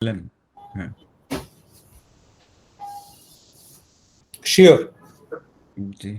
বললেন। হ্যাঁ, শিওর। জি।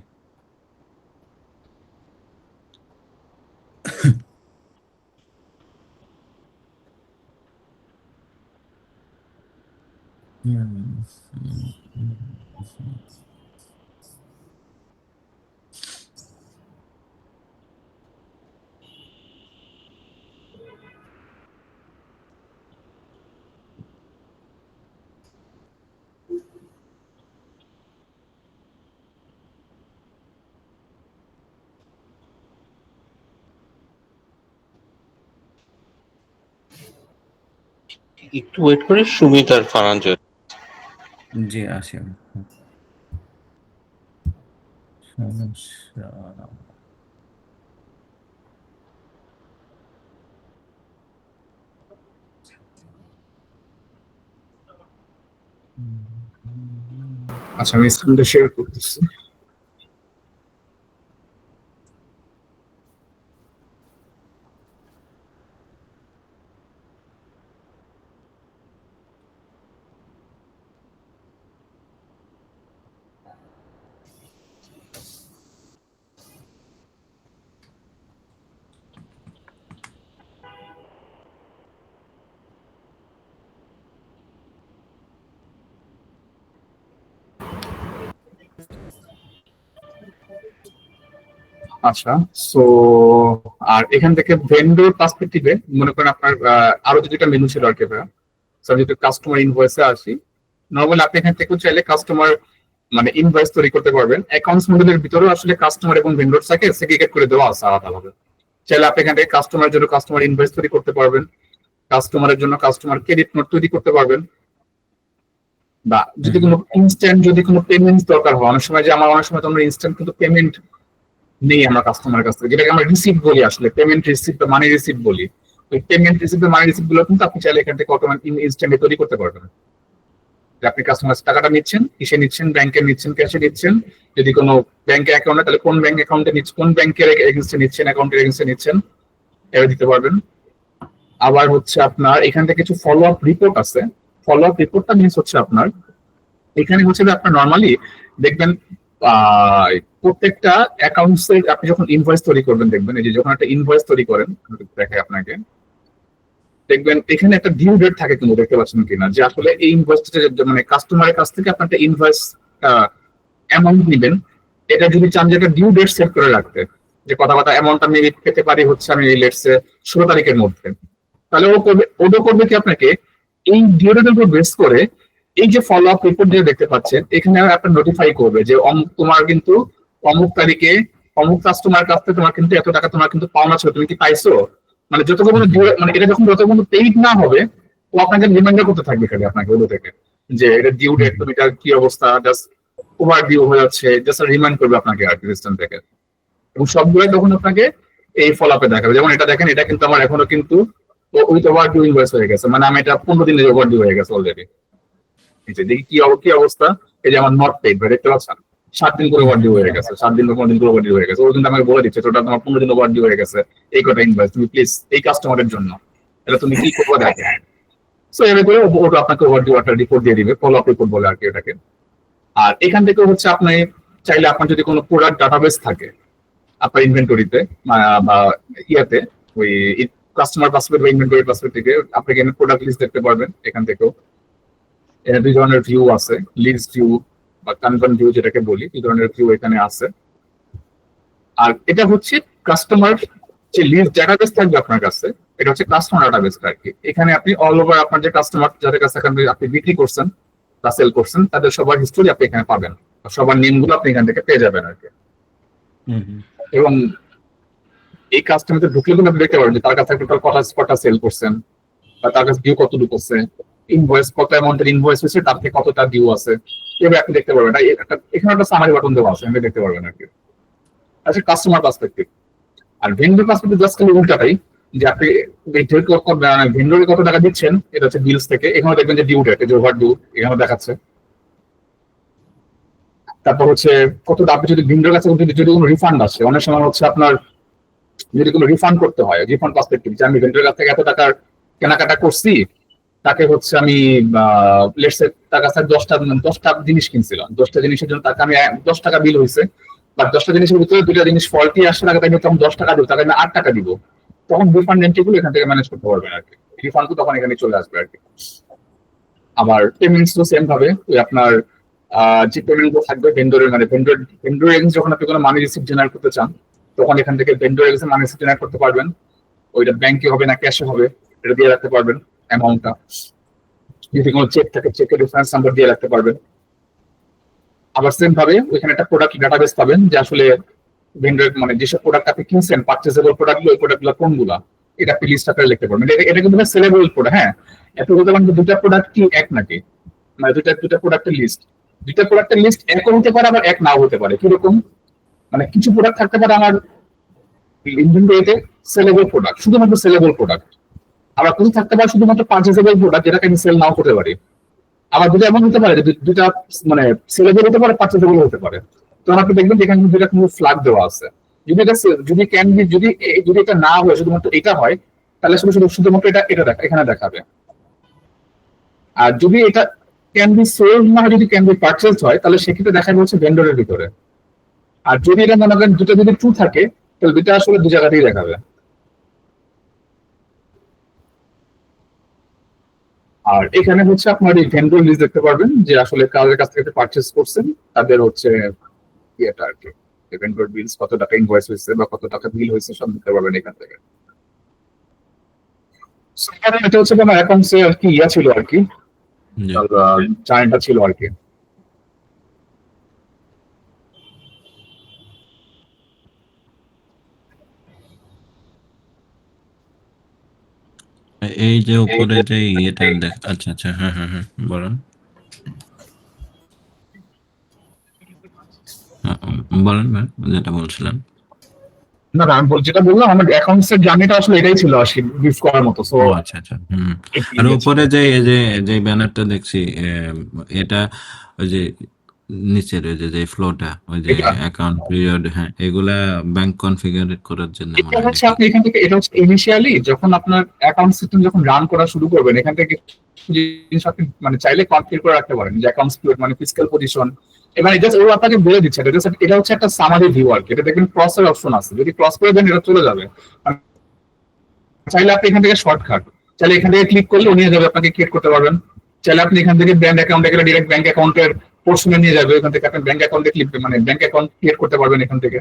একটু ওয়েট করে সুমিত আর ফারহান জয়েন। জি, আসি আমি। সমস্যা আচ্ছা, আমি স্ক্রিনটা শেয়ার করতেছি। আচ্ছা, সো আর এখান থেকে ভেন্ডর পার্সপেক্টিভে মনে করেন আপনার আরো যেটা মেনু ছিল আর কি ভাইয়া। স্যার, যেহেতু কাস্টমার ইনভয়েসে আসি, নর্মালি আপনি এখান থেকে চাইলে কাস্টমার মানে ইনভয়েস তৈরি করতে পারবেন। অ্যাকাউন্টস মডেলের ভিতরেও আসলে কাস্টমার এবং ভেন্ডর থাকে সেগ্রিগেট করে দেওয়া আছে আলাদাভাবে। চাইলে আপনি এখান থেকে কাস্টমারের জন্য কাস্টমার ইনভয়েস তৈরি করতে পারবেন, কাস্টমারের জন্য কাস্টমার ক্রেডিট নোট তৈরি করতে পারবেন, বা যদি কোনো ইনস্ট্যান্ট যদি কোনো পেমেন্ট দরকার হয়, অনেক সময় যে আমার অনেক সময় তো আমরা ইনস্ট্যান্ট কিন্তু পেমেন্ট নেই আমরা কাস্টমারের কাছ থেকে, যেটাকে আমরা রিসিপ্ট বলি, আসলে পেমেন্ট রিসিপ্ট বা মানি রিসিপ্ট বলি। ওই পেমেন্ট রিসিপ্ট বা মানি রিসিপ্ট গুলো কিন্তু আপনি চাইলে এখান থেকে অটোমেটিক ইনস্ট্যান্টে তৈরি করতে পারবেন। যে আপনি কাস্টমার টাকাটা নিচ্ছেন, কিসে নিচ্ছেন, ব্যাংকে নিচ্ছেন, ক্যাশে নিচ্ছেন, যদি কোনো ব্যাংকে অ্যাকাউন্টে, তাহলে কোন ব্যাংক অ্যাকাউন্টে নিচ্ছেন, কোন ব্যাংকের এগেন্সটে নিচ্ছেন, অ্যাকাউন্টের এগেন্সটে নিচ্ছেন, এটা দিতে পারবেন। আবার হচ্ছে আপনার এখান থেকে কিছু ফলো আপ রিপোর্ট আছে। ফলো আপ রিপোর্টটা মিনস হচ্ছে আপনার এখানে হচ্ছে যে আপনার নর্মালি দেখবেন প্রত্যেকটা অ্যাকাউন্টস এর আপনি যখন ইনভয়েস তৈরি করবেন, দেখবেন এই যে যখন একটা ইনভয়েস তৈরি করেন, দেখে আপনাকে দেখবেন এখানে একটা ডিউ ডেট থাকে, কিন্তু দেখতে পাচ্ছেন কিনা, যে আসলে এই ইনভয়েসটা মানে কাস্টমারের কাছ থেকে আপনার একটা ইনভয়েস অ্যামাউন্ট নিবেন, এটা যদি চান যে একটা ডিউ ডেট সেট করে রাখতে, যে কথা অ্যামাউন্ট আমি পেতে পারি হচ্ছে আমি লেটস 16 তারিখের মধ্যে, তাহলে ও করবে কি আপনাকে এই ডিউ ডেটের উপর বেস করে এই যে ফলো আপ রিপোর্ট যে দেখতে পাচ্ছেন এখানে আপনার নোটিফাই করবে যে তোমার কিন্তু অমুক তারিখে অমুক কাস্টমার কাছ থেকে তোমার কিন্তু এত টাকা তোমার কিন্তু পাওনা ছিল, তুমি কি পাইছো, মানে যতক্ষণ মানে এটা যখন যতক্ষণ পেইড না হবে ও আপনাকে রিমাইন্ডার করতে থাকবে খালি আপনাকে ওদের থেকে, যে এটা ডিউ ডেট, তুমি এটার কি অবস্থা, জাস্ট ওভার ডিউ হয়ে যাচ্ছে, জাস্ট রিমাইন্ড করবে আপনাকে আর কি সিস্টেম থেকে। এবং সবগুলোই তখন আপনাকে এই ফলো আপে দেখাবে। যেমন এটা দেখেন, এটা কিন্তু আমার এখনো কিন্তু উইথ ওভার ডিউ ইনভয়েস হয়ে গেছে, মানে আমি এটা 15 দিনের ওভার ডিউ হয়ে গেছে অলরেডি। দেখি কি অবস্থা, এই যে আমার নট পেড ভাই, দেখতে পাচ্ছেন 7 দিন করে ওভার ডিউ হয়ে গেছে, 7 দিন বা 15 দিন করে ওভার ডিউ হয়ে গেছে। ওরা কিন্তু আমাকে বলে দিচ্ছে তোটা তোমার 15 দিন ওভার ডিউ হয়ে গেছে, এই কটা ইনভয়েস তুমি প্লিজ এই কাস্টমারের জন্য এটা তুমি কি করবো দেখে। সো এভাবে করে ওটা আপনাকে ওভার ডিউ একটা রিপোর্ট দিয়ে দিবে, ফলো আপ রিপোর্ট বলে আর কি এটাকে। আর এখান থেকে হচ্ছে আপনি চাইলে আপনার যদি কোনো প্রোডাক্ট ডাটাবেস থাকে আপনার ইনভেন্টরিতে বা ইয়াতে, ওই কাস্টমার পাসপোর্ট বা ইনভেন্টরি পাসপোর্ট থেকে আপনি এখানে প্রোডাক্ট লিস্ট দেখতে পারবেন। এখান থেকেও এখানে 2 ধরনের ভিউ আছে, লিস্ট ভিউ বা কনভার্ট ভিউ যেটাকে বলি, 2 ধরনের ভিউ এখানে আছে। আর এটা হচ্ছে কাস্টমার যে লিস্ট ডাটাবেস থাকবে আপনার কাছে, এটা হচ্ছে কাস্টমার ডাটাবেস আর কি। এখানে আপনি অল ওভার আপনার যে কাস্টমার যাদের কাছে আপনি বিক্রি করছেন বা সেল করছেন তাদের সবার হিস্টোরি আপনি এখানে পাবেন, সবার নেম গুলো আপনি এখান থেকে পেয়ে যাবেন আর কি। এবং এই কাস্টমারতে ঢুকলে কিন্তু আপনি দেখতে পারবেন যে তার কাছে টোটাল কটা সেল করছেন, বা তার কাছে ডিউ কতটুকু করছে, ইনভয়েস কত অ্যামাউন্টের ইনভয়েস হয়েছে, তার থেকে কতটা ডিউ আছে, এভাবে আপনি দেখতে পারবেন। এখানে একটা সামারি বাটন দেওয়া আছে, আপনি দেখতে পারবেন আর কি। আচ্ছা, কাস্টমার পার্সপেক্টিভ। আর ভেন্ডর পার্সপেক্টিভ জাস্ট খালি উল্টাটাই, যে আপনি ভেন্ডরে কত টাকা দিচ্ছেন এটা হচ্ছে বিলস থেকে, এখানে দেখবেন যে ডিউ ডেট, যে ওভার ডিউ এখানে দেখাচ্ছে। তারপর হচ্ছে কত আপনি যদি ভেন্ডর কাছে যদি কোনো রিফান্ড আসে, অনেক সময় হচ্ছে আপনার যদি কোনো রিফান্ড করতে হয়, রিফান্ড পার্সপেক্টিভ, যে আমি ভেন্ডরের কাছ থেকে এত টাকার কেনাকাটা করছি, তাকে হচ্ছে আমি লেটস সে তার কাছে 10টা জিনিস কিনছিলাম, 10টা জিনিসের জন্য তাকে আমি 10 টাকা বিল হয়েছে, বা 10টা জিনিসের ভিতরে 2টা জিনিস ফল্টি আসছে, তাকে আমি তখন 10 টাকা দিব, তাকে আমি 8 টাকা দিব, তখন রিফান্ড এন্ট্রি গুলো এখান থেকে ম্যানেজ করতে পারবেন আর কি। রিফান্ড তখন এখানে চলে আসবে আর কি। আবার পেমেন্টস তো সেম ভাবে ওই আপনার যে পেমেন্ট গুলো থাকবে ভেন্ডরের, মানে ভেন্ডর এগেন্স যখন আপনি কোনো মানি রিসিপ্ট জেনারেট করতে চান, তখন এখান থেকে ভেন্ডর এগেন্স মানি রিসিপ্ট জেনারেট করতে পারবেন। ওইটা ব্যাংকে হবে না ক্যাশে হবে, এটা দিয়ে রাখতে পারবেন অ্যামাউন্টটা। যদি কোনো চেক থাকে চেকের রেফারেন্স নাম্বার দিয়ে রাখতে পারবেন। আবার সেম ভাবে ওইখানে একটা প্রোডাক্ট ডাটাবেস পাবেন যে আসলে ভেন্ডর মানে যেসব প্রোডাক্ট আপনি কিনছেন পারচেজেবল প্রোডাক্ট ওই প্রোডাক্টগুলো কোনগুলা, এটা আপনি লিস্ট আকারে লিখতে পারবেন। এটা কিন্তু সেলেবল প্রোডাক্ট। হ্যাঁ, এত বলতে পারেন দুটা প্রোডাক্ট কি এক নাকি, মানে দুটা প্রোডাক্টের লিস্ট, দুটা প্রোডাক্টের লিস্ট একও হতে পারে আবার এক নাও হতে পারে। কিরকম, মানে কিছু প্রোডাক্ট থাকতে পারে আমার ইনভেন্টরিতে সেলেবল প্রোডাক্ট, শুধুমাত্র সেলেবল প্রোডাক্ট। আবার কিছু থাকতে পারে শুধুমাত্র পারচেজেবল প্রোডাক্ট, যেটাকে আমি সেল নাও করতে পারি। আবার দুটো এমন হতে পারে দুটা মানে সেলেবল হতে পারে পারচেজেবল হতে পারে। তখন আপনি দেখবেন এখানে দুটা কিন্তু ফ্ল্যাগ দেওয়া আছে। যদি এটা যদি ক্যান বি যদি এটা না হয় শুধুমাত্র এটা হয়, তাহলে শুধুমাত্র এটা এখানে দেখাবে। আর যদি এটা ক্যান বি সোল্ড না হয়, যদি ক্যান বি পারচেজড হয়, তাহলে সেক্ষেত্রে দেখাবে হচ্ছে ভেন্ডরের ভিতরে। আর যদি এটা মনে করেন দুটো যদি ট্রু থাকে, তাহলে দুটা আসলে দু জায়গাতেই দেখাবে। আর এখানে হচ্ছে আপনার এই ভেন্ডর লিস্ট দেখতে পারবেন যে আসলে কাদের কাছ থেকে পারচেজ করছেন, তাদের হচ্ছে ইয়েটা আর কি, ভেন্ডর বিলস, কত টাকা ইনভয়েস হয়েছে বা কত টাকা বিল হয়েছে সব দেখতে পারবেন এখান থেকে। এটা হচ্ছে আমার অ্যাকাউন্টসে আর কি ইয়া ছিল আর কি, জি। চার্টটা ছিল আর কি। এই যে উপরে যে ইয়েটা দেখ, আচ্ছা আচ্ছা, হ্যাঁ হ্যাঁ হ্যাঁ, বলেন। হ্যাঁ, বলেন ম্যাম, যেটা বলছিলেন। না না, আমি যেটা বললাম আমার অ্যাকাউন্টস এর জার্নিটা আসলে এটাই ছিল আসলে গিফট করার মতো। সো ও আচ্ছা আচ্ছা, হুম। আর উপরে যে এই যে ব্যানারটা দেখছি, এটা ওই যে নিচের ওই যে ফ্লোটা, ওই যে এটা অ্যাকাউন্ট পিরিয়ড, হ্যাঁ, এগুলা ব্যাংক কনফিগার করার জন্য মনে হয় হচ্ছে নাকি? আপনি এখান থেকে, এটা হচ্ছে ইনিশিয়ালি যখন আপনার অ্যাকাউন্ট সিস্টেম যখন রান করা শুরু করবেন, এখান থেকে জিনিস আপনি মানে চাইলে কনফিগার করে রাখতে পারেন, যে অ্যাকাউন্ট পিরিয়ড মানে ফিজিক্যাল পজিশন। এবার জাস্ট ও আপনাকে বলে দিচ্ছে, এটা হচ্ছে একটা সামারি ভিউ আর কি। এটা দেখবেন ক্রসের অপশন আছে, যদি ক্রস করে দেন এটা চলে যাবে। চাইলে আপনি এখান থেকে শর্টকাট, চাইলে এখান থেকে ক্লিক করলে নিয়ে যাবে, আপনাকে ক্রিয়েট করতে পারবেন। চাইলে আপনি এখান থেকে ব্যাংক অ্যাকাউন্টে গেলে ডিরেক্ট ব্যাংক অ্যাকাউন্টের পোর্শনে নিয়ে যাবে, এখান থেকে আপনি ব্যাংক অ্যাকাউন্টে ক্লিক মানে ব্যাংক অ্যাকাউন্ট ক্রিয়েট করতে পারবেন এখান থেকে।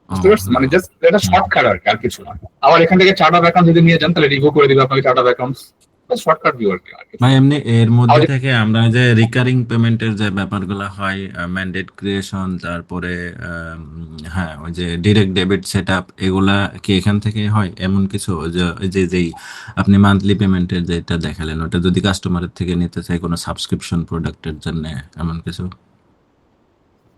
বুঝতে পারছেন, মানে জাস্ট এটা শর্টকাট আর কি, আর কিছু না। আবার এখান থেকে চার্ট অফ অ্যাকাউন্ট যদি নিয়ে যান, তাহলে রিভিউ করে দিবে আপনাকে chart of accounts, shortcut view আর কি। ভাই এমনি এর মধ্যে আবার থেকে আমরা যে রিকারিং পেমেন্টের যে ব্যাপারগুলো হয়, ম্যান্ডেট ক্রিয়েশন, তারপরে হ্যাঁ ওই যে ডিরেক্ট ডেবিট সেট আপ, এগুলা কি এখান থেকে হয়? এমন কিছু যে ওই যে যেই আপনি মান্থলি পেমেন্টের যেটা দেখালেন, ওটা যদি কাস্টমারের থেকে নিতে চাই কোনো সাবস্ক্রিপশন প্রোডাক্টের জন্য, এমন কিছু?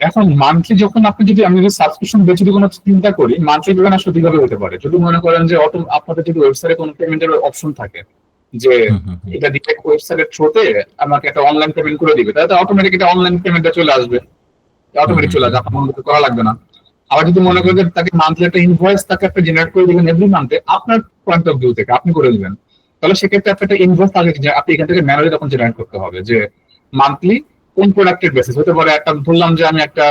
এখন মান্থলি যখন আপনি যদি আমি যদি সাবস্ক্রিপশন বেচ যদি কোনো চিন্তা করি, মান্থলি পেমেন্ট আসলে কিভাবে হতে পারে, যদি মনে করেন যে আপনাদের যদি ওয়েবসাইটে কোনো পেমেন্টের অপশন থাকে যে হুম হুম হুম। এটা ডিরেক্ট ওয়েবসাইটের থ্রুতে আমাকে একটা অনলাইন পেমেন্ট করে দিবে, তাহলে অটোমেটিক এটা অনলাইন পেমেন্টটা চলে আসবে, অটোমেটিক চলে আসবে, আপনার মনে করা লাগবে না। আবার যদি মনে করেন যে তাকে মান্থলি একটা ইনভয়েস তাকে একটা জেনারেট করে দিবেন এভরি মান্থে, আপনার পয়েন্ট অফ ভিউ থেকে আপনি করে দিবেন, তাহলে সেক্ষেত্রে আপনি একটা ইনভয়েস তাকে আপনি এখান থেকে ম্যানুয়ালি তখন জেনারেট করতে হবে, যে মান্থলি কোন প্রোডাক্টের বেসিস হতে পারে। একটা বললাম যে আমি একটা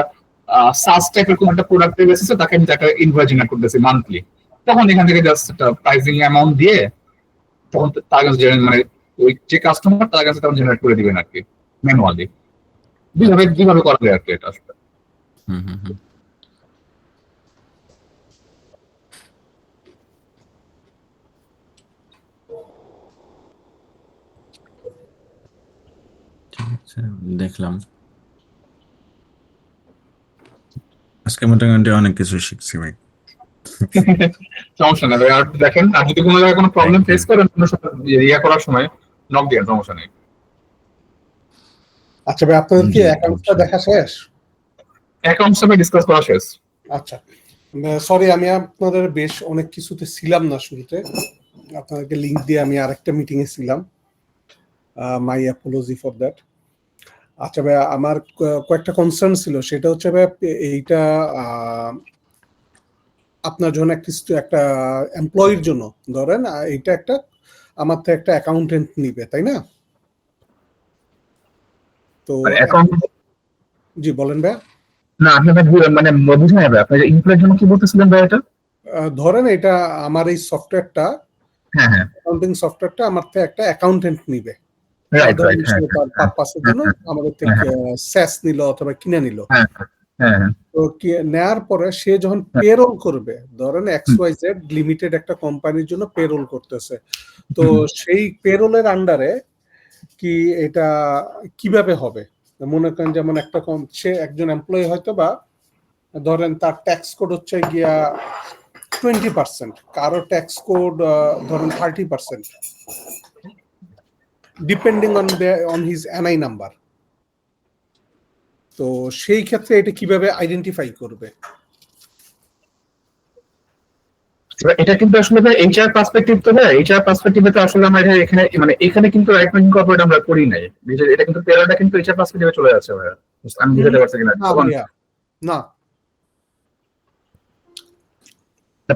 সাস টাইপের কোন একটা প্রোডাক্টের বেসিসে তাকে আমি একটা ইনভয়েস জেনারেট করতেছি মান্থলি, তখন এখান থেকে জাস্ট একটা প্রাইসিং অ্যামাউন্ট দিয়ে তখন তার কাছে মানে ওই যে কাস্টমার তার কাছে তখন জেনারেট করে দিবেন আর কি ম্যানুয়ালি। দুইভাবে করা যায় আর কি এটা আসলে। হুম হুম হুম। ঠিক আছে, দেখলাম। আজকে মোটামুটি অনেক কিছু শিখছি ভাই। সমস্যা নেই ভাই, আর দেখেন, আর যদি কোনো জায়গায় কোনো প্রবলেম Thank ফেস you. করেন কোনো ইয়া করার সময় নক দিয়ে, সমস্যা নেই। আচ্ছা ভাই, আপনাদের কি জি, অ্যাকাউন্টটা অবশ্যই। দেখা শেষ? অ্যাকাউন্ট সবে ডিসকাস করা শেষ। আচ্ছা, সরি আমি আপনাদের বেশ অনেক কিছুতে ছিলাম না শুরুতে, আপনাদেরকে লিংক দিয়ে আমি আরেকটা মিটিং এ ছিলাম, মাই অ্যাপোলজি ফর দ্যাট। আচ্ছা ভাই, আমার কয়েকটা কনসার্ন ছিল, সেটা হচ্ছে ভাই এইটা আপনার জন্য একটা এমপ্লয়ির জন্য ধরেন, এটা একটা আমার তো একটা অ্যাকাউন্টেন্ট নিবে, তাই না? তো মানে অ্যাকাউন্ট জি বলেন ভাই। না, আপনি মানে বুঝে নেবে আপনি যে ইনফ্লের জন্য কি বলতেছিলেন ভাই এটা? ধরেন এটা আমার এই সফটওয়্যারটা, হ্যাঁ হ্যাঁ, অ্যাকাউন্টিং সফটওয়্যারটা আমার থেকে একটা অ্যাকাউন্টেন্ট নিবে, রাইট ধরেন রাইট, হ্যাঁ তার পারপাসের জন্য আমাদের থেকে স্যাস নিল অথবা কিনে নিল। হ্যাঁ হ্যাঁ হ্যাঁ, তো নেয়ার পরে সে যখন পেরোল করবে, ধরেন XYZ লিমিটেড একটা কোম্পানির জন্য পেরোল করতেছে, তো সেই পেরোলের আন্ডারে কি এটা কিভাবে হবে? মনে করেন যেমন একটা সে একজন এমপ্লয়ি হয়তো বা ধরেন তার ট্যাক্স কোড হচ্ছে গিয়া 20%, কারো ট্যাক্স কোড ধরেন 30%, depending on his NI number. তো সেই ক্ষেত্রে এটা কিভাবে আইডেন্টিফাই করবে? এটা কিন্তু আসলে এইচআর পার্সপেক্টিভ, তো না এইচআর পার্সপেক্টিভে তো আসলে আমরা এখানে মানে এখানে কিন্তু রাইট নাইং কর্পোরেট আমরা করি নাই, এটা কিন্তু পেরোলটা কিন্তু এইচআর পার্সপেক্টিভে চলে যাচ্ছে ভাইয়া, আমি বুঝতে পারছি কিনা? না ভাইয়া, না।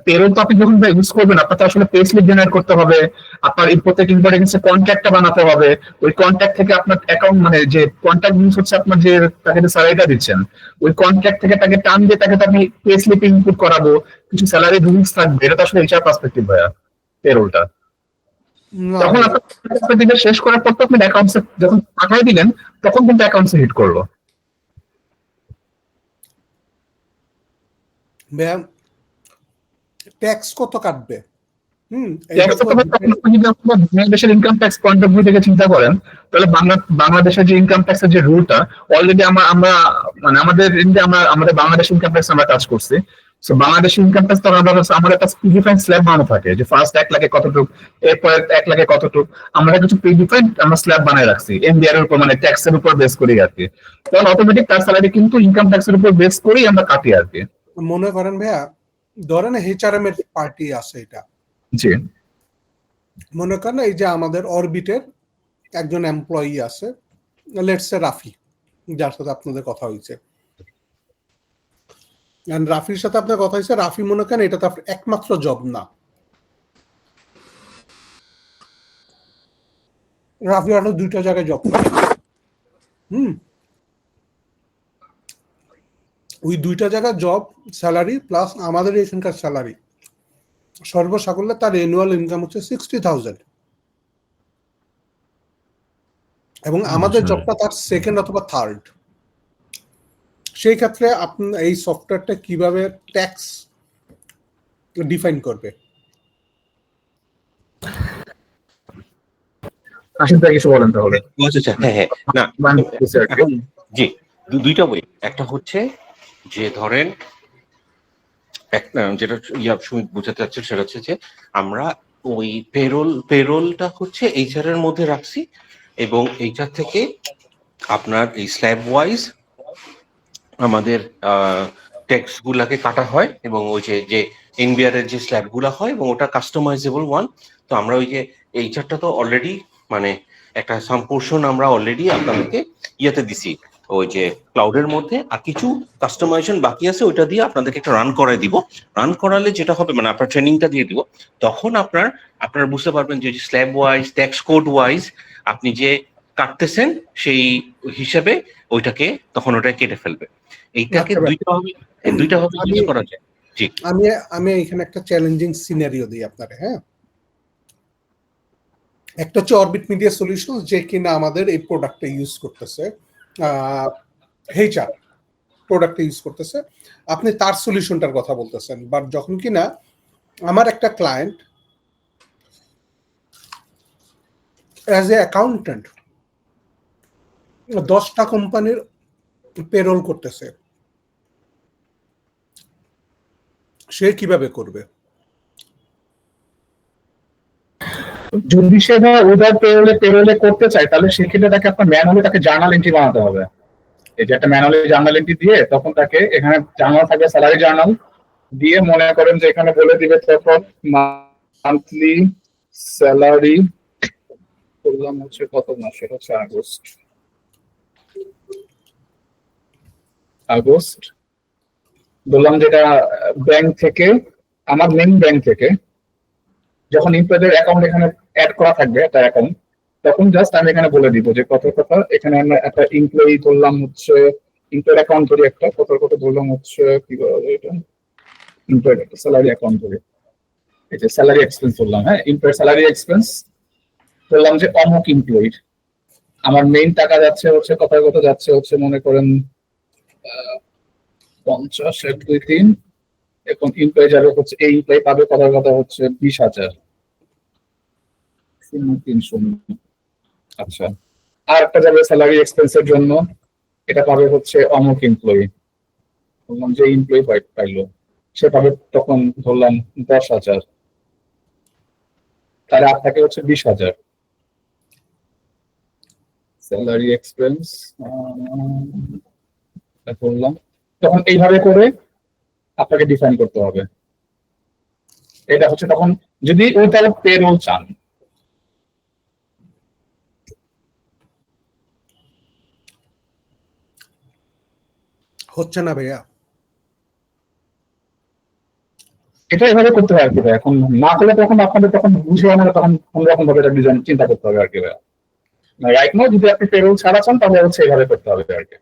পেরোল তো আপনি যখন ইউজ করবেন আপনার তো আসলে পে স্লিপ জেনারেট করতে হবে, আপনার প্রত্যেক ইম্পর্টেন্সে কন্ট্যাক্টটা বানাতে হবে, ওই কন্ট্যাক্ট থেকে আপনার অ্যাকাউন্ট মানে যে কন্ট্যাক্ট মিনস হচ্ছে আপনার যে তাকে যে স্যালারিটা দিচ্ছেন, ওই কন্ট্যাক্ট থেকে তাকে টান দিয়ে তাকে আপনি পে স্লিপ ইনপুট করাবো, কিছু স্যালারি রুলস থাকবে, এটা তো আসলে এইচআর পার্সপেক্টিভ ভাইয়া পেরোলটা। না তখন ভাইয়া, আপনার দিকে শেষ করার পর তো আপনি অ্যাকাউন্টসে যখন পাঠাই দিলেন তখন কিন্তু অ্যাকাউন্টসে হিট করলো। ভাইয়া ট্যাক্স কত কাটবে? ট্যাক্স তো যদি আপনার বাংলাদেশের income tax point of view থেকে চিন্তা করেন, তাহলে বাংলাদেশের যে ইনকাম ট্যাক্সের যে রুলটা অলরেডি আমরা মানে আমাদের বাংলাদেশ ইনকাম ট্যাক্স আমরা কাজ করছি। সো বাংলাদেশের ইনকাম ট্যাক্স তো আমাদের একটা প্রিডিফাইন্ড স্ল্যাব বানানো থাকে যে ফার্স্ট 1 লাখে কতটুকু, এরপরে 1 লাখে কতটুকু, আমরা কিছু প্রিডিফাইন্ড আমরা স্ল্যাব বানায় রাখছি এনবিআর এর উপর, মানে ট্যাক্সের উপর বেস করি আর কি। তখন অটোমেটিক তার স্যালারি কিন্তু ইনকাম ট্যাক্সের উপর বেস করেই আমরা কাটি আর কি। মনে করেন ভাইয়া, ধরেন HRM এর পার্টি আছে, এটা জি মনে করেন এই যে আমাদের অরবিটের একজন এমপ্লয়ি আছে, লেটস সে রাফি, যার সাথে আপনাদের কথা হয়েছে। রাফির সাথে আপনার কথা হয়েছে, রাফি মনে করেন এটা তো একমাত্র জব না, রাফি আরো 2টা জায়গায় জব করে। ওই 2টা জায়গায় জব, স্যালারি প্লাস আমাদের এখানকার স্যালারি, সর্বসাকুল্যে তার অ্যানুয়াল ইনকাম হচ্ছে 60,000, এবং আমাদের জবটা তার সেকেন্ড অথবা থার্ড। সেই ক্ষেত্রে আপনি এই সফটওয়্যারটা কিভাবে ট্যাক্স ডিফাইন করবে? আসেন তাই কিছু বলেন তাহলে। আচ্ছা, হ্যাঁ না এখন জি দুইটা ওয়ে, একটা হচ্ছে যে ধরেন যেটা সুমিত বোঝাতে চাচ্ছে সেটা হচ্ছে যে আমরা ওই পেরোলটা হচ্ছে এইচআর এর মধ্যে রাখছি, এবং এইচআর থেকে আপনার এই স্ল্যাব ওয়াইজ আমাদের ট্যাক্স গুলাকে কাটা হয়, এবং ওই যে এনবিআর এর যে স্ল্যাব গুলা হয় এবং ওটা কাস্টমাইজেবল ওয়ান। তো আমরা ওই যে এইচআরটা তো অলরেডি মানে একটা সাম পোর্শন আমরা অলরেডি আপনাদেরকে ইয়েতে দিছি ওই যে ক্লাউডের মধ্যে, আর কিছু কাস্টমাইজেশন বাকি আছে, ওইটা দিয়ে আপনাদেরকে একটা রান করাই দিব। রান করালে যেটা হবে মানে আপনার ট্রেনিংটা দিয়ে দিব, তখন আপনারা বুঝতে পারবেন যে slab wise tax code wise আপনি যে কাটতেছেন সেই হিসেবে ওইটাকে তখন ওটা কেটে ফেলবে। এইটাকে দুইটা ভাবে ইউজ করা যায়। জি আমি এখানে একটা চ্যালেঞ্জিং সিনারিও দিই আপনারে। হ্যাঁ, একটা হচ্ছে অরবিট মিডিয়া সলিউশন, যে কিনা আমাদের এই প্রোডাক্টটা ইউজ করতেছে, HR প্রোডাক্টটা ইউজ করতেছে, আপনি তার সলিউশনটার কথা বলতেছেন। বাট যখন কিনা আমার একটা ক্লায়েন্ট অ্যাজ এ অ্যাকাউন্টেন্ট 10টা কোম্পানির পেরোল করতেছে, সে কিভাবে করবে? যদি সে উইদার পেরোলে করতে চায়, তাহলে সেক্ষেত্রে তাকে আপনার ম্যানুয়ালি তাকে জার্নাল এন্ট্রি বানাতে হবে। এই যে একটা ম্যানুয়ালি জার্নাল এন্ট্রি দিয়ে তখন তাকে এখানে জার্নাল থাকবে, স্যালারি জার্নাল দিয়ে মনে করেন যে এখানে বলে দিবে তখন মান্থলি স্যালারি বললাম হচ্ছে কত মাস, সেটা হচ্ছে আগস্ট বললাম, যেটা ব্যাংক থেকে আমার মেইন ব্যাংক থেকে যখন এমপ্লয়ীদের অ্যাকাউন্ট এখানে অ্যাড করা থাকবে একটা অ্যাকাউন্ট, তখন জাস্ট আমি এখানে বলে দিব যে কত কথা এখানে আমরা একটা এমপ্লয়ি ধরলাম হচ্ছে এমপ্লয়ের অ্যাকাউন্ট ধরি একটা কত ধরলাম হচ্ছে কি বলা যায় এটা এমপ্লয়ের একটা স্যালারি অ্যাকাউন্ট ধরে এই যে স্যালারি এক্সপেন্স বললাম, হ্যাঁ এমপ্লয়ের স্যালারি এক্সপেন্স বললাম যে অমুক এমপ্লয়ি আমার মেইন টাকা যাচ্ছে হচ্ছে কত যাচ্ছে হচ্ছে মনে করেন 50 1 2 3 এখন এমপ্লয়ি যাবে হচ্ছে এই এমপ্লয়ি পাবে কথা হচ্ছে 20,000 300। আচ্ছা আর একটা যাবে স্যালারি এক্সপেন্সের জন্য, এটা পাবে হচ্ছে অমুক এমপ্লয়ি, বললাম যে এমপ্লয়ি পাইলো সে পাবে তখন ধরলাম 10,000, তার আর থাকে হচ্ছে 20,000 স্যালারি এক্সপেন্স বললাম। তখন এইভাবে করে আপনাকে ডিফাইন করতে হবে। এটা হচ্ছে তখন যদি ওই তার পেরোল চান, হচ্ছে না ভাইয়া। এটা এভাবে করতে হয় আর কি ভাই। এখন না করলে তখন আপনাদের তখন বুঝে আমাদের তখন অন্যরকম ভাবে এটা ডিজাইন চিন্তা করতে হবে আর কি ভাই। রাইট নাও যদি আপনি পেরোল ছাড়া চান তাহলে হচ্ছে এইভাবে করতে হবে আর কি।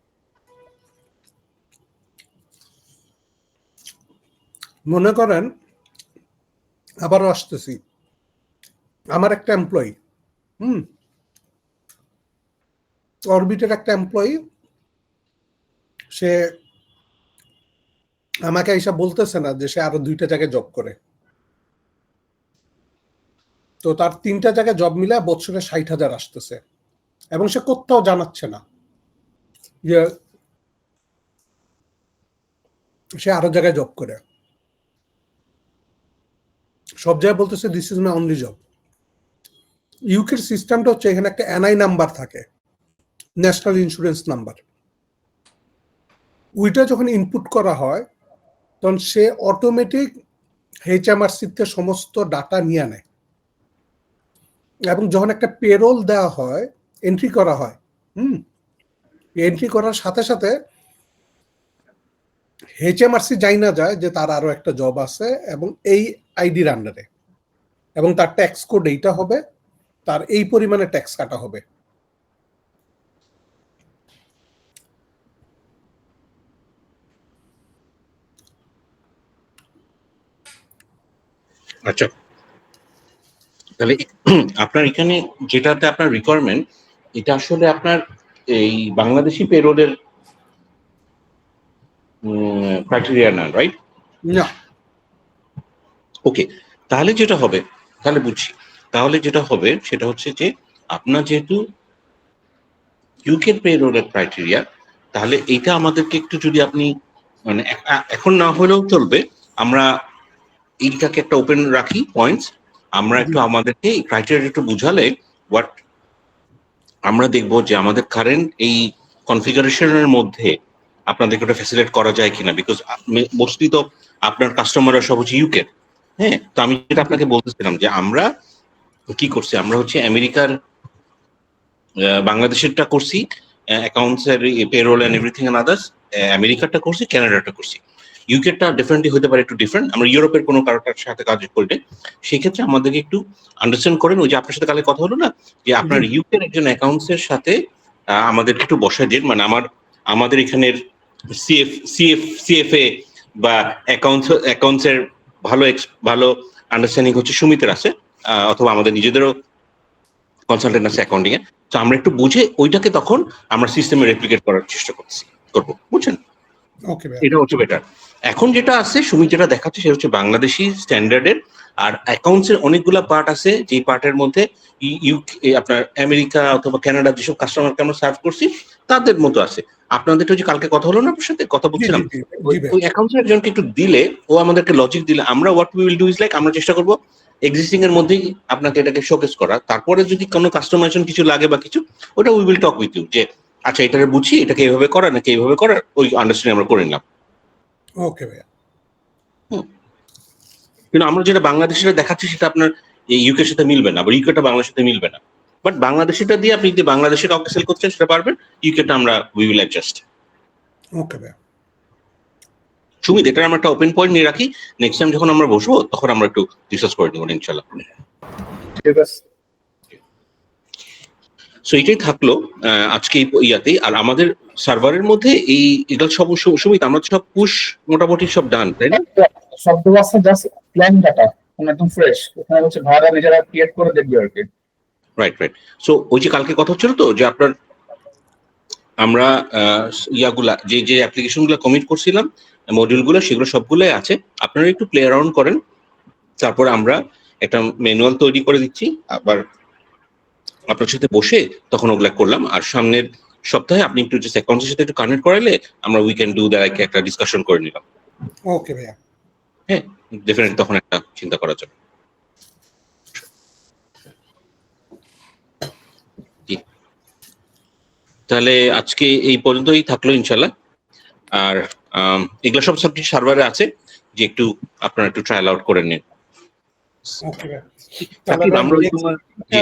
মনে করেন আবারও আসতেছি, আমার একটা এমপ্লয়ি অরবিটের একটা এমপ্লয়ি, সে আমাকে এইসব বলতেছে না যে সে আরো 2টা জায়গায় জব করে, তো তার 3টা জায়গায় জব মিলে বছরে 60,000 আসতেছে এবং সে কোথাও জানাচ্ছে না যে সে আরো জায়গায় জব করে। সব জায়গায় বলতেছে this is my only job. ইউকের সিস্টেমটা হচ্ছে এখানে একটা এনআই নাম্বার থাকে, ন্যাশনাল ইন্স্যুরেন্স নাম্বার। ওইটা যখন ইনপুট করা হয় তখন সে অটোমেটিক এইচএমআরসিতে সমস্ত ডাটা নিয়ে নেয় এবং যখন একটা পেরোল দেওয়া হয়, এন্ট্রি করা হয়, এন্ট্রি করার সাথে সাথে এইচএমআরসি যাই না যায় যে তার আরো একটা জব আছে এবং এই আইডির আন্ডারে, এবং তার ট্যাক্স কোড এইটা হবে, তার এই পরিমাণে ট্যাক্স কাটা হবে। আচ্ছা, তাহলে আপনার এখানে যেটাতে আপনার রিকোয়ারমেন্ট, এটা আসলে আপনার এই বাংলাদেশি পেরোলের ক্রাইটেরিয়া না, রাইট? না, ওকে, তাহলে যেটা হবে, তাহলে বুঝছি, তাহলে যেটা হবে সেটা হচ্ছে যে আপনার যেহেতু ইউকের পেরোলের ক্রাইটেরিয়া, তাহলে এইটা আমাদেরকে একটু যদি আপনি মানে এখন না হলেও চলবে, আমরা এইটাকে একটা ওপেন রাখি পয়েন্টস, আমরা একটু আমাদেরকে এই ক্রাইটেরিয়া একটু বুঝালে হোয়াট আমরা দেখবো যে আমাদের কারেন্ট এই কনফিগারেশনের মধ্যে আপনাদেরকে ওটা ফ্যাসিলিটেট করা যায় কিনা, বিকজ মোস্টলি তো আপনার কাস্টমাররা সব হচ্ছে ইউকে। হ্যাঁ, তো আমি যেটা আপনাকে বলতেছিলাম যে আমরা কি করছি, আমরা হচ্ছে আমেরিকার বাংলাদেশেরটা করছি অ্যাকাউন্টস এর payroll and everything and others, আমেরিকারটা করছি, কানাডাটা করছি। ইউকেটা ডিফারেন্টলি হতে পারে, একটু ডিফারেন্ট, আমরা ইউরোপের কোনো কারোটার সাথে কাজ করলে সেক্ষেত্রে আমাদেরকে একটু আন্ডারস্ট্যান্ড করেন। ওই যে আপনার সাথে কালে কথা হলো না যে আপনার ইউকের একজন অ্যাকাউন্টস এর সাথে আমাদের একটু বসায় দেন, মানে আমাদের এখানের সিএফএ বা অ্যাকাউন্টস এর ভালো আন্ডারস্ট্যান্ডিং হচ্ছে সুমিতের আছে, অথবা আমাদের নিজেদেরও কনসালটেন্ট আছে অ্যাকাউন্টিং এ। তো আমরা একটু বুঝে ওইটাকে তখন আমরা সিস্টেমে রেপ্লিকেট করার চেষ্টা করবো, বুঝছেন? ওকে, এটা হচ্ছে বেটার। এখন যেটা আছে সুমিত যেটা দেখাচ্ছে সেটা হচ্ছে বাংলাদেশি স্ট্যান্ডার্ডের, আর অ্যাকাউন্টস এর অনেকগুলা পার্ট আছে, যে পার্টের মধ্যে আপনার আমেরিকা অথবা কানাডা যেসব কাস্টমারকে আমরা সার্ভ করছি তাদের মতো আছে। আপনাদের যে কালকে কথা হলো না, আপনার সাথে কথা বলছিলাম, ওই অ্যাকাউন্টস একজনকে একটু দিলে, ও আমাদেরকে লজিক দিলে, আমরা what we will do is like আমরা চেষ্টা করবো এক্সিস্টিং এর মধ্যেই আপনাকে এটাকে শোকেস করা। তারপরে যদি কোনো কাস্টমাইজেশন কিছু লাগে বা কিছু, ওটা we will talk with you যে আচ্ছা এটাকে বুঝি, এটাকে এইভাবে করা নাকি এইভাবে করা, ওই আন্ডারস্ট্যান্ডিং আমরা করে নিলাম। ওকে ভাইয়া। কিন্তু আমরা যেটা বাংলাদেশিরা দেখাচ্ছি সেটা আপনার ইউকের সাথে মিলবে না, আবার ইউকেটা বাংলাদেশের সাথে মিলবে না। বাট বাংলাদেশিটা দিয়ে আপনি যদি বাংলাদেশে কাউকে সেল করছেন সেটা পারবেন, ইউকেটা আমরা উই উইল অ্যাডজাস্ট। ওকে ভাইয়া। সুমিত, এটা আমরা একটা ওপেন পয়েন্ট নিয়ে রাখি, নেক্সট টাইম যখন আমরা বসবো তখন আমরা একটু ডিসকাস করে নেবো ইনশাল্লাহ। ঠিক আছে। সো এটাই থাকলো আজকে এই ইয়াতে। আর আমাদের সার্ভারের মধ্যে এগুলো সব সুমিত, আমরা তো সব পুশ মোটামুটি সব ডান, তাই না? শব্দ আছে জাস্ট প্ল্যান ডাটা একদম ফ্রেশ, ওখানে হচ্ছে ভাড়া নিজেরা ক্রিয়েট করে দেখবে আর কি। রাইট। সো ওই যে কালকে কথা হচ্ছিল তো যে আপনার আমরা ইয়াগুলা যে অ্যাপ্লিকেশন গুলো কমিট করছিলাম, মডিউলগুলো, সেগুলো সবগুলোই আছে। আপনারা একটু প্লে অ্যারাউন্ড করেন, তারপর আমরা একটা ম্যানুয়াল তৈরি করে দিচ্ছি, আবার আপনার সাথে বসে তখন ওগুলা করলাম। আর সামনের সপ্তাহে আপনি একটু জাস্ট অ্যাকাউন্টের সাথে একটু কানেক্ট করাইলে আমরা উই ক্যান ডু দ্যাট, একটা ডিসকাশন করে নিলাম। ওকে ভাইয়া। হ্যাঁ, ডেফিনেটলি তখন একটা চিন্তা করা যাবে। তাহলে আজকে এই পর্যন্তই থাকলো ইনশাল্লাহ। আর এগুলো সব সাবজেক্ট সার্ভারে আছে, যে একটু আপনারা একটু ট্রায়াল আউট করে নিন। ওকে ভাইয়া। সাকিব, আমরা ওই সময়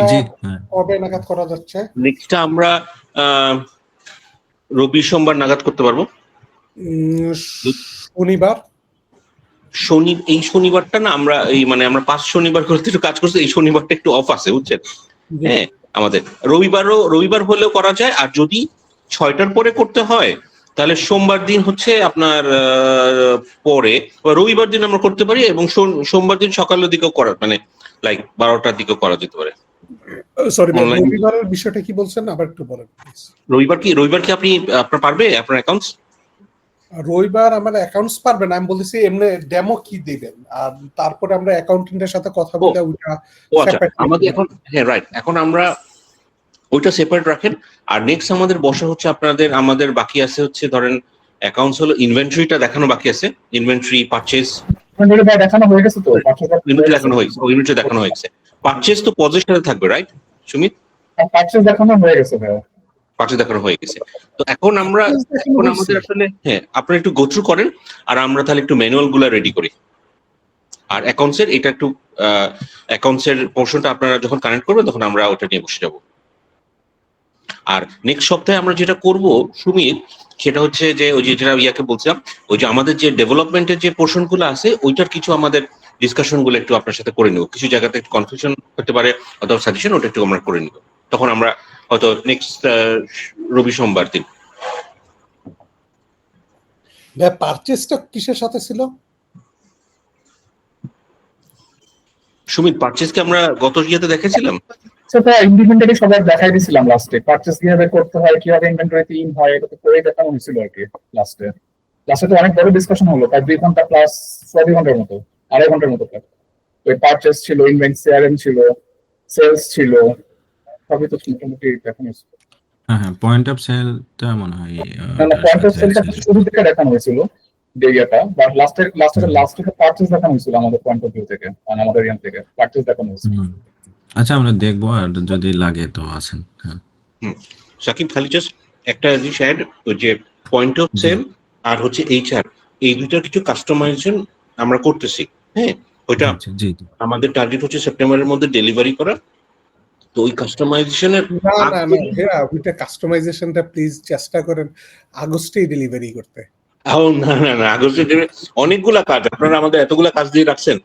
জি হ্যাঁ কবে নাগাদ করা যাচ্ছে? নেক্সটটা আমরা রবি সোমবার নাগাদ করতে পারবো। শনিবার। এই শনিবারটা না, আমরা এই মানে আমরা 5 শনিবার করতে একটু কাজ করছি, এই শনিবারটা একটু অফ আছে বুঝছেন। হ্যাঁ, আমাদের রবিবার হলেও করা যায়। আর যদি 6টার পরে করতে হয় তাহলে সোমবার দিন হচ্ছে আপনার পরে, রবিবার দিন আমরা করতে পারি, এবং সোমবার দিন সকালের দিকেও করা, মানে লাইক 12টার দিকেও করা যেতে পারে। সরি, রবিবারের বিষয়টা কি বলছেন আবার একটু বলেন প্লিজ। রবিবার কি আপনার পারবে আপনার অ্যাকাউন্টস? রবিবার আমার অ্যাকাউন্টস পারবে না, আমি বলতেছি এমনি ডেমো কি দিবেন, আর তারপরে আমরা অ্যাকাউন্টেন্টের সাথে কথা বলে ওইটা সেপারেট আমাদের এখন, হ্যাঁ রাইট, এখন আমরা ওইটা সেপারেট রাখেন। আর নেক্সট আমাদের বসা হচ্ছে আমাদের বাকি আছে হচ্ছে ধরেন অ্যাকাউন্টস হলো ইনভেন্টরিটা দেখানো বাকি আছে, ইনভেন্টরি পারচেজ দেখানো হয়ে গেছে তো, ইনভেন্টরি দেখানো হয়েছে। পারচেজ তো পজের সাথে থাকবে, রাইট সুমিত? পারচেজ দেখানো হয়ে গেছে ভাই, পারচেজ দেখানো হয়ে গেছে। তো এখন আমাদের আসলে, হ্যাঁ, আপনারা একটু গো থ্রু করেন, আর আমরা তাহলে একটু ম্যানুয়াল গুলা রেডি করি। আর অ্যাকাউন্টসের এটা একটু অ্যাকাউন্টসের পোর্শনটা আপনারা যখন কানেক্ট করবেন তখন আমরা ওটা নিয়ে বসে যাব। আর নেক্সট সপ্তাহে আমরা যেটা করব সুমিত, সেটা হচ্ছে যে ওই যে যেটা ইয়াকে বলছিলাম, ওই যে আমাদের যে ডেভেলপমেন্টের যে পোর্শন গুলো আছে ওইটার কিছু আমাদের ডিসকাশন গুলো একটু আপনার সাথে করে নেব। কিছু জায়গাতে একটু কনফিউশন হতে পারে অথবা সাজেশন, ওটা একটু আমরা করে নিব। তখন আমরা হয়তো নেক্সট রবি সোমবার দিন। পারচেজটা কিসের সাথে ছিল সুমিত? পারচেজকে আমরা গত ইয়েতে দেখেছিলাম, সেটা ইন্ডিপেন্ডেন্টলি সবাই দেখাই দিয়েছিলাম লাস্টে। পারচেজ কিভাবে করতে হয়, কিভাবে ইনভেন্টরিতে ইন হয়, এটা তো করে দেখানো হয়েছিল আর কি লাস্টে তো অনেক বড় ডিসকাশন হলো, প্রায় 2 ঘন্টা প্লাস, 4 ঘন্টার মতো, 2.5 ঘন্টার মতো। ওই পারচেজ ছিল, ইনভেন্ট সিআরএম ছিল, সেলস ছিল, সবই তো মোটামুটি দেখানো হয়েছিল। হ্যাঁ পয়েন্ট অফ সেলটা মনে হয় পয়েন্ট অফ সেলটা শুরু থেকে দেখানো হয়েছিল ডেটাটা, বাট লাস্টে পারচেজ দেখানো হয়েছিল আমাদের পয়েন্ট অফ ভিউ থেকে, মানে আমাদের ইয়ান থেকে পারচেজ দেখানো হয়েছিল। আচ্ছা আমরা দেখবো, আর যদি লাগে তো আছেন। হ্যাঁ সাকিব, খালি জাস্ট একটা জিনিস অ্যাড, ওই যে পয়েন্ট অফ সেল আর হচ্ছে এইচআর, এই দুইটার কিছু কাস্টমাইজেশন আমরা করতেছি। হ্যাঁ, ওইটা জি আমাদের টার্গেট হচ্ছে সেপ্টেম্বরের মধ্যে ডেলিভারি করা। তো ওই কাস্টমাইজেশনের ওইটা কাস্টমাইজেশনটা প্লিজ চেষ্টা করেন আগস্টেই ডেলিভারি করতে। না আগস্টে অনেকগুলা কাজ, আপনারা আমাদের এতগুলা কাজ দিয়ে রাখছেন,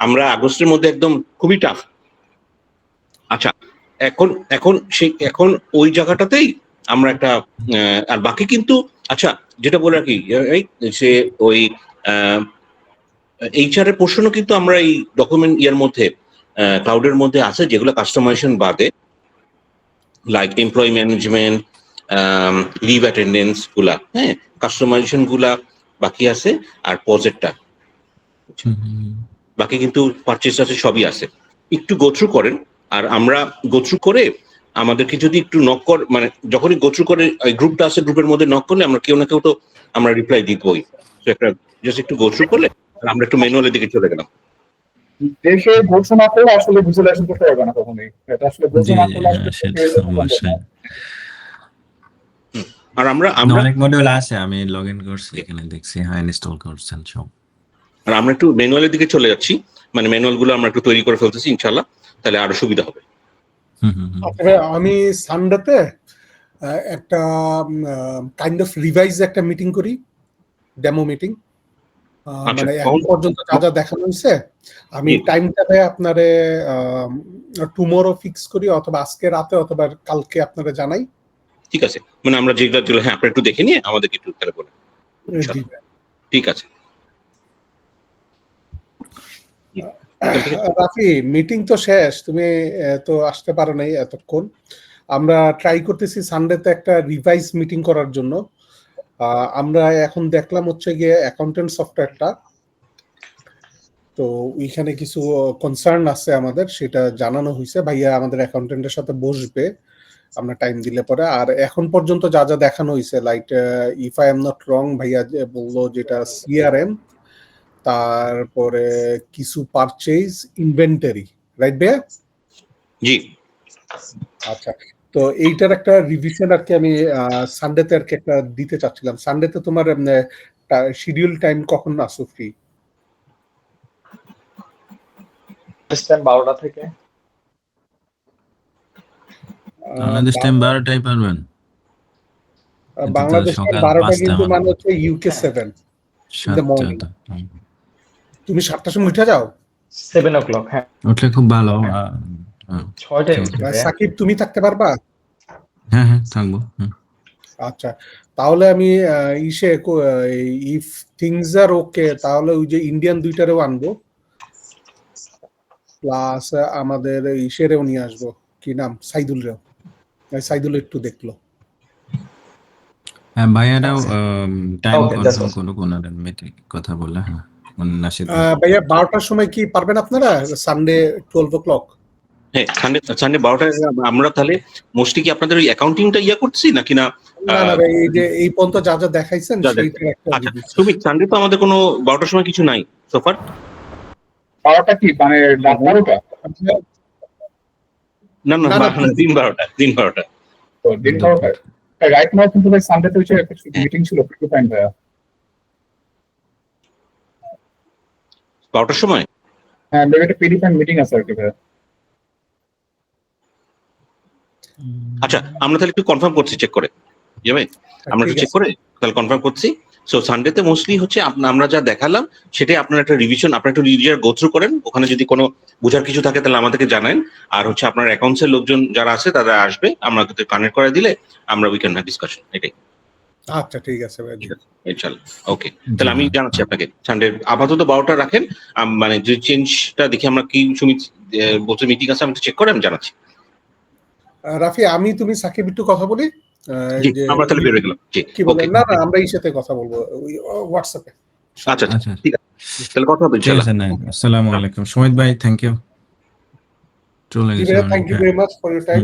আমরা আগস্টের মধ্যে একদম খুবই টাফ। আচ্ছা, এখন ওই জায়গাটাতেই আমরা একটা আর বাকি কিন্তু, আচ্ছা যেটা বলে রাখি, সে ওই এইচআর এর পোর্শনও কিন্তু আমরা এই ডকুমেন্ট ইয়ার মধ্যে ক্লাউডের মধ্যে আছে, যেগুলো কাস্টমাইজেশন বাদে, like employee management, leave attendance গুলা, হ্যাঁ, কাস্টমাইজেশন গুলা বাকি আছে। আর প্রজেক্টটা বাকি, কিন্তু পারচেজ আছে, সবই আছে। একটু গো থ্রু করেন, আর আমরা গো থ্রু করে আমাদেরকে যদি একটু নক মানে যখনই গো থ্রু করে গ্রুপটা আছে, গ্রুপের মধ্যে নক করলে আমরা কেউ না কেউ তো আমরা রিপ্লাই দিবই। তো একটা জাস্ট একটু গো থ্রু করলে আমরা একটু ম্যানুয়ালের দিকে চলে গেলাম। দেশে ঘোষণা করে আসলে ভিজুয়ালাইজেশন করতে পারবে না কখনোই, এটা আসলে ঘোষণা করলে আর আমরা অনেক মডিউল আছে, আমি লগ ইন করছি, এখানে দেখছি হ্যাঁ ইনস্টল করছেন সব। আর আমরা একটু ম্যানুয়ালের দিকে চলে যাচ্ছি, মানে ম্যানুয়াল গুলো আমরা একটু তৈরি করে ফেলতেছি ইনশাআল্লাহ, তাহলে আরো সুবিধা হবে। আমি সানডেতে একটা কাইন্ড অফ রিভাইজ একটা মিটিং করি, ডেমো মিটিং। আচ্ছা, মানে এখন পর্যন্ত যা যা দেখানো হয়েছে আমি জি। টাইমটাতে আপনারে টুমোরো ফিক্স করি, অথবা আজকে রাতে অথবা কালকে আপনারা জানাই। ঠিক আছে, মানে আমরা যেগুলো হ্যাঁ আপনারা একটু দেখে নিয়ে আমাদেরকে একটু তাহলে বলেন। দিবে। ঠিক আছে। রাফি, মিটিং তো শেষ, তুমি তো আসতে পারো নাই এতক্ষণ। আমরা ট্রাই করতেছি সানডেতে একটা রিভাইজ মিটিং করার জন্য। আমরা এখন দেখলাম হচ্ছে গিয়ে অ্যাকাউন্টেন্ট সফটওয়্যারটা, তো ওইখানে কিছু কনসার্ন আছে আমাদের, সেটা জানানো হয়েছে। ভাইয়া আমাদের অ্যাকাউন্টেন্টের সাথে বসবে আমরা টাইম দিলে পরে। আর এখন পর্যন্ত যা যা দেখানো হয়েছে, like if I am not wrong, ভাইয়া যে বললো যেটা সিআরএম, তারপরে কিছু পারচেজ, ইনভেন্টরি, রাইট ভাইয়া? জি। আচ্ছা, তো এইটার একটা রিভিশন আর কি আমি সানডেতে আর কি একটা দিতে চাচ্ছিলাম। সানডেতে তোমার শিডিউল টাইম কখন আসো ফ্রি? 12টা থেকে। বাংলাদেশ টাইম 12টায় পারবেন? বাংলাদেশ সকাল 12টা 5টা কিন্তু মানে মানে হচ্ছে ইউকে 7 in the morning। 7টা। তুমি 7টার সময় উঠে যাও? 7 o'clock, হ্যাঁ। উঠলে খুব ভালো। 6টায় ঠিক উঠবে। সাকিব, তুমি থাকতে পারবা? হ্যাঁ হ্যাঁ থাকবো। আচ্ছা, তাহলে আমি ইফ থিংস আর ওকে, তাহলে ওই যে ইন্ডিয়ান দুইটারেও আনবো, প্লাস আমাদের ইসেরেও নিয়ে আসবো, কি নাম, সাইদুলরেও। সাইদুল একটু দেখলো। হ্যাঁ ভাইয়ারাও time Okay, that's confirm awesome. করো কোনারের মিটিং কথা বলে। হ্যাঁ নাসির ভাইয়া 12টার সময় কি পারবেন আপনারা? Sunday 12 o'clock? হ্যাঁ, সানডে 12টায় আমরা তাহলে মোস্টলি কি আপনাদের ওই অ্যাকাউন্টিংটা করছি নাকি না? না না ভাই, এই যে এই পর্যন্ত যা যা দেখাইছেন যা সেইটার একটা আচ্ছা, review। সুমিত, সানডে তো আমাদের কোনো 12টার সময় কিছু নাই সোফার। 12টা কি মানে রাত 12টা? না না, না, না, দিন 12টা, দিন 12টা। তো দিন 12টায় রাইট নাও কিন্তু ভাই সানডেতে হচ্ছে মিটিং ছিল ফ্রি টাইম ভাইয়া। 12টার সময়? হ্যাঁ মেবি একটা পিডি টাইম মিটিং আছে আর কি ভাইয়া। আচ্ছা, আমরা তাহলে একটু কনফার্ম করছি, চেক করে যাবে, আমরা একটু ঠিক চেক আছে। করে তাহলে কনফার্ম করছি। সো সানডেতে মোস্টলি হচ্ছে আমরা যা দেখালাম সেটাই আপনার একটা রিভিশন, আপনার একটু রিভিশন গো থ্রু করেন। ওখানে যদি কোনো বোঝার কিছু থাকে তাহলে আমাদেরকে জানান। আর হচ্ছে আপনার অ্যাকাউন্টসের লোকজন যারা আছে তারা আসবে, আমরা কানেক্ট করে দিলে আমরা উই ক্যান হ্যাভ ডিসকাশন। এটাই। আচ্ছা ঠিক আছে ভাই। ইনশাআল্লাহ। ওকে, তাহলে আমি জানাচ্ছি আপনাকে সানডে আপাতত 12টা রাখেন। মানে যে চেঞ্জটা দেখি আমরা কি সুমিত বলছে মিটিং আছে, আমি চেক করে আমি জানাচ্ছি। রাফি, আমি তুমি সাকিব একটু কথা বলি। জি, যে আমরা তাহলে বের হয়ে গেলাম। জি, কি বলেন? ওকে। না না, আমরা এই সাথে কথা বলবো হোয়াটসঅ্যাপে। আচ্ছা আচ্ছা ঠিক আছে, তাহলে কথা হবে ঠিক ইনশাআল্লাহ। আছে। আসসালামু আলাইকুম সুমিত ভাই, থ্যাংক ইউ। চলে গেছে থ্যাংক ইউ অনেক। Very much for your time.